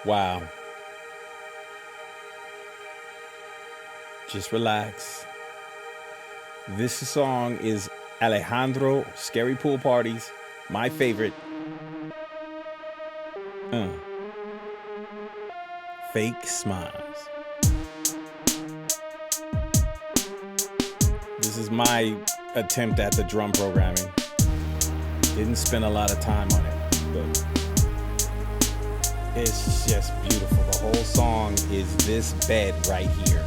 Wow. Just relax. This song is Alejandro Scary Pool Parties, my favorite. Uh, Fake Smiles. This is my attempt at the drum programming. Didn't spend a lot of time on it, but it's just beautiful. The whole song is this bed right here.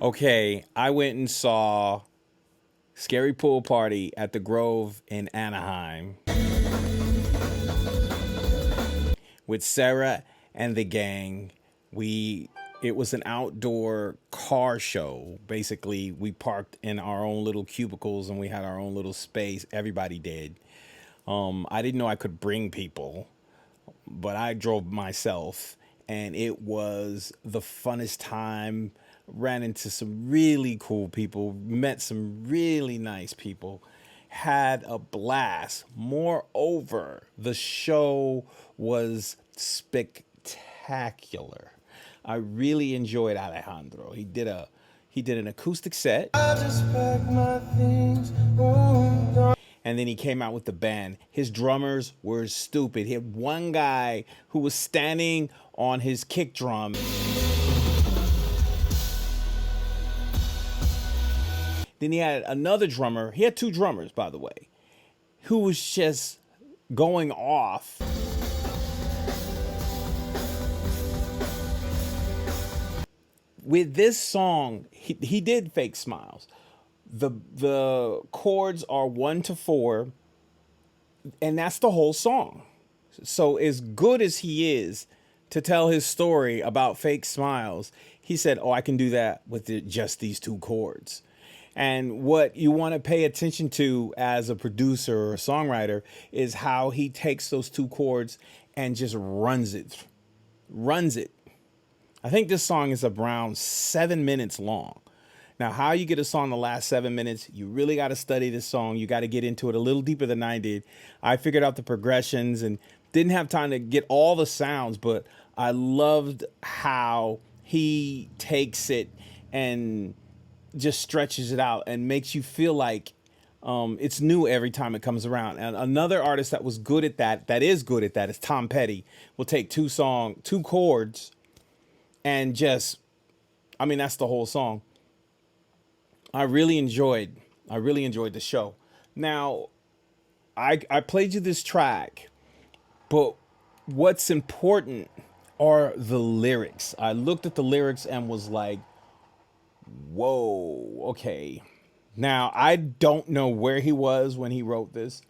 Okay, I went and saw Scary Pool Party at the Grove in Anaheim with Sarah and the gang. It was an outdoor car show. Basically, we parked in our own little cubicles and we had our own little space. Everybody did. I didn't know I could bring people, but I drove myself, and it was the funnest time. Ran into some really cool people, met some really nice people, had a blast. Moreover, the show was spectacular. I really enjoyed Alejandro. He did an acoustic set. I just packed my things, and then he came out with the band. His drummers were stupid. He had one guy who was standing on his kick drum. Then he had another drummer. He had two drummers, by the way, who was just going off. With this song, he did Fake Smiles. The chords are 1 to 4, and that's the whole song. So as good as he is to tell his story about fake smiles, he said, "Oh, I can do that with just these two chords." And what you want to pay attention to as a producer or a songwriter is how he takes those two chords and just runs it. Runs it. I think this song is around 7 minutes long. Now, how you get a song to last 7 minutes, you really got to study this song. You got to get into it a little deeper than I did. I figured out the progressions and didn't have time to get all the sounds, but I loved how he takes it and just stretches it out and makes you feel like it's new every time it comes around. And another artist that was good at that is good at that, is Tom Petty. Will take two chords, and just, I mean, that's the whole song. I really enjoyed the show. Now, I played you this track, but what's important are the lyrics. I looked at the lyrics and was like, whoa, okay. Now, I don't know where he was when he wrote this,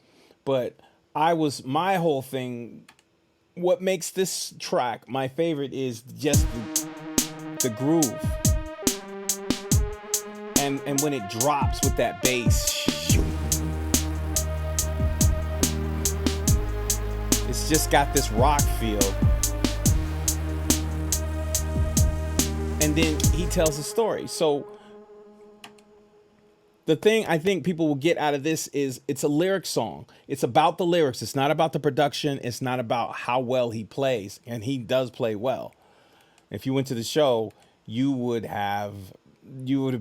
but my whole thing, what makes this track my favorite is just the groove. And when it drops with that bass, it's just got this rock feel. And then he tells a story. So the thing I think people will get out of this is it's a lyric song. It's about the lyrics. It's not about the production. It's not about how well he plays. And he does play well. If you went to the show, you would have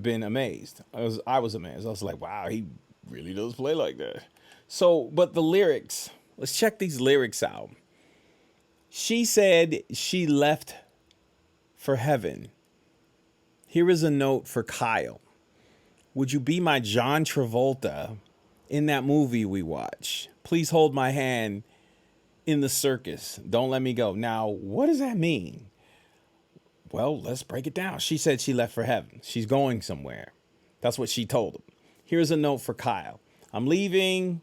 been amazed. I was amazed. I was like, wow, he really does play like that. So, but the lyrics, let's check these lyrics out. She said she left for heaven. Here is a note for Kyle. Would you be my John Travolta in that movie we watch? Please hold my hand in the circus. Don't let me go. Now, what does that mean? Well, let's break it down. She said she left for heaven. She's going somewhere. That's what she told him. Here's a note for Kyle. I'm leaving.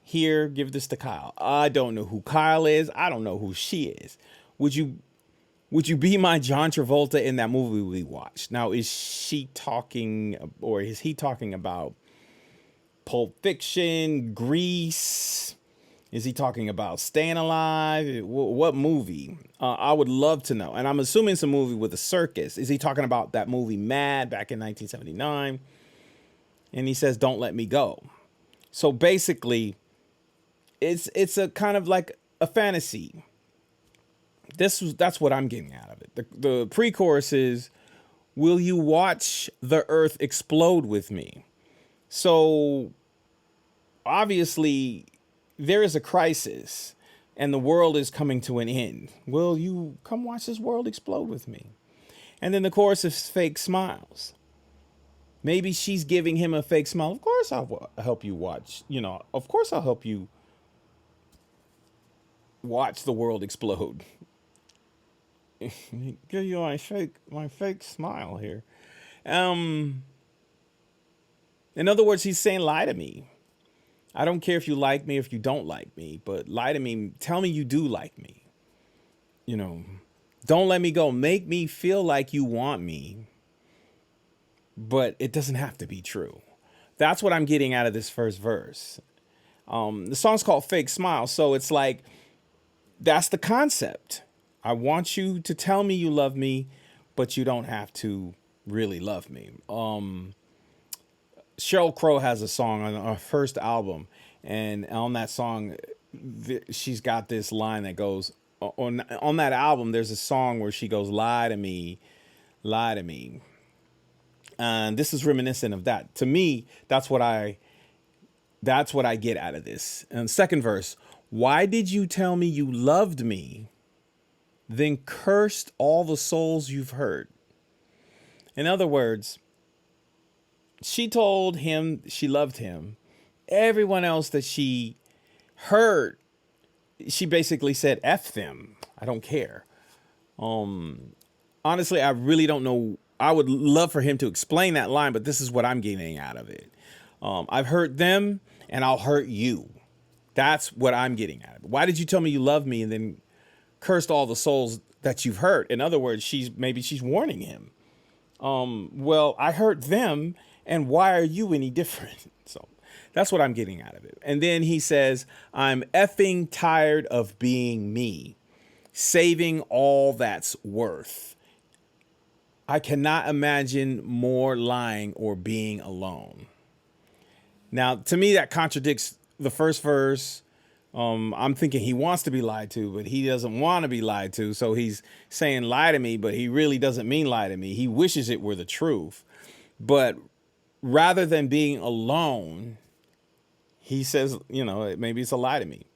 Here, give this to Kyle. I don't know who Kyle is. I don't know who she is. Would you be my John Travolta in that movie we watched? Now, is she talking, or is he talking about Pulp Fiction, Grease? Is he talking about Staying Alive? What movie? I would love to know. And I'm assuming it's a movie with a circus. Is he talking about that movie Mad back in 1979? And he says, "Don't let me go." So basically, it's a kind of like a fantasy. That's what I'm getting out of it. The pre-chorus is, "Will you watch the earth explode with me?" So obviously there is a crisis and the world is coming to an end. Will you come watch this world explode with me? And then the chorus is fake smiles. Maybe she's giving him a fake smile. Of course I'll help you watch. Of course I'll help you watch the world explode. Give you my fake smile here. Um in other words, he's saying lie to me. I don't care if you like me or if you don't like me, but lie to me. Tell me you do like me. You know, don't let me go. Make me feel like you want me, but it doesn't have to be true. That's what I'm getting out of this first verse. The song's called Fake Smile. So it's like, that's the concept. I want you to tell me you love me, but you don't have to really love me. Sheryl Crow has a song on her first album, and on that song, she's got this line that goes on that album. There's a song where she goes, "Lie to me, lie to me," and this is reminiscent of that. To me, that's what I get out of this. And second verse, "Why did you tell me you loved me, then cursed all the souls you've hurt?" In other words, she told him she loved him. Everyone else that she hurt, she basically said, "F them. I don't care." Honestly, I really don't know. I would love for him to explain that line, but this is what I'm getting out of it. I've hurt them and I'll hurt you. That's what I'm getting at. Why did you tell me you love me and then cursed all the souls that you've hurt? In other words, she's warning him. Well, I hurt them, and why are you any different? So that's what I'm getting out of it. And then he says, "I'm effing tired of being me, saving all that's worth. I cannot imagine more lying or being alone." Now, to me, that contradicts the first verse. I'm thinking he wants to be lied to, but he doesn't want to be lied to. So he's saying lie to me, but he really doesn't mean lie to me. He wishes it were the truth. But rather than being alone, he says, maybe it's a lie to me.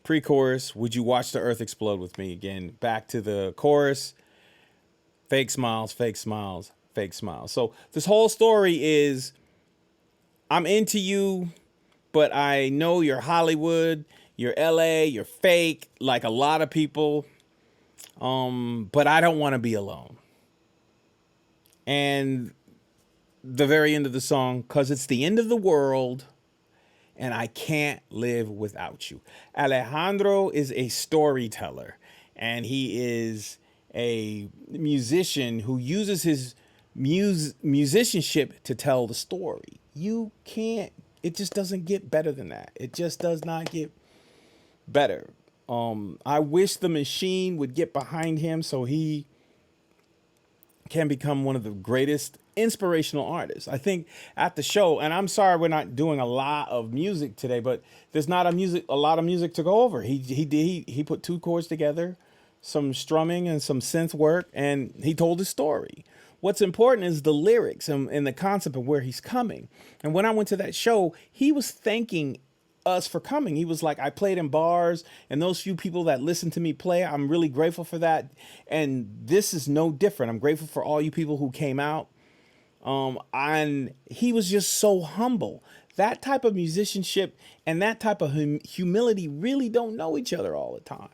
Pre-chorus, "Would you watch the earth explode with me?" Again, back to the chorus, fake smiles, fake smiles, fake smiles. So this whole story is, I'm into you, but I know you're Hollywood, you're LA, you're fake, like a lot of people. But I don't want to be alone. And the very end of the song, "'cause it's the end of the world and I can't live without you." Alejandro is a storyteller, and he is a musician who uses his musicianship to tell the story. It just doesn't get better than that. It just does not get better. I wish the machine would get behind him so he can become one of the greatest inspirational artists. I think at the show, and I'm sorry we're not doing a lot of music today, but there's not a lot of music to go over. He put two chords together, some strumming and some synth work, and he told his story. What's important is the lyrics and the concept of where he's coming. And when I went to that show, he was thanking us for coming. He was like, "I played in bars, and those few people that listened to me play, I'm really grateful for that. And this is no different. I'm grateful for all you people who came out." And he was just so humble. That type of musicianship and that type of humility really don't know each other all the time.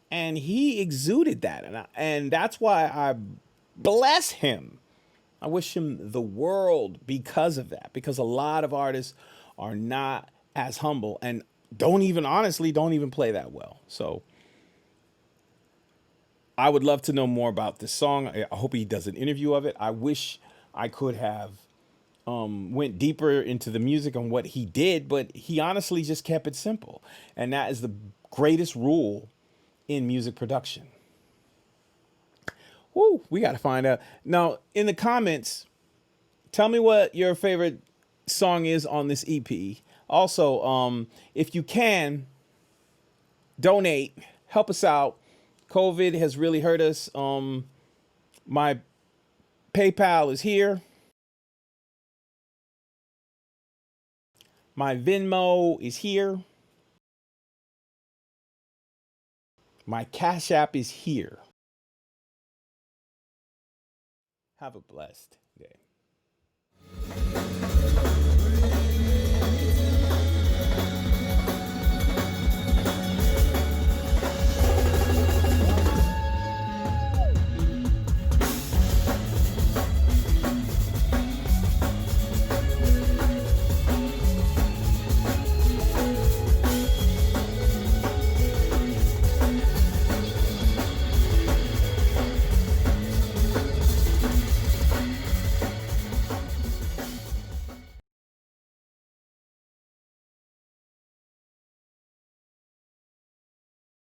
And he exuded that. And that's why I bless him. I wish him the world because of that, because a lot of artists are not as humble and don't even play that well. So I would love to know more about this song. I hope he does an interview of it. I wish I could have went deeper into the music and what he did, but he honestly just kept it simple. And that is the greatest rule in music production. Woo, we got to find out. Now, in the comments, tell me what your favorite song is on this EP. Also, if you can, donate, help us out. COVID has really hurt us. My PayPal is here. My Venmo is here. My Cash App is here. Have a blessed day.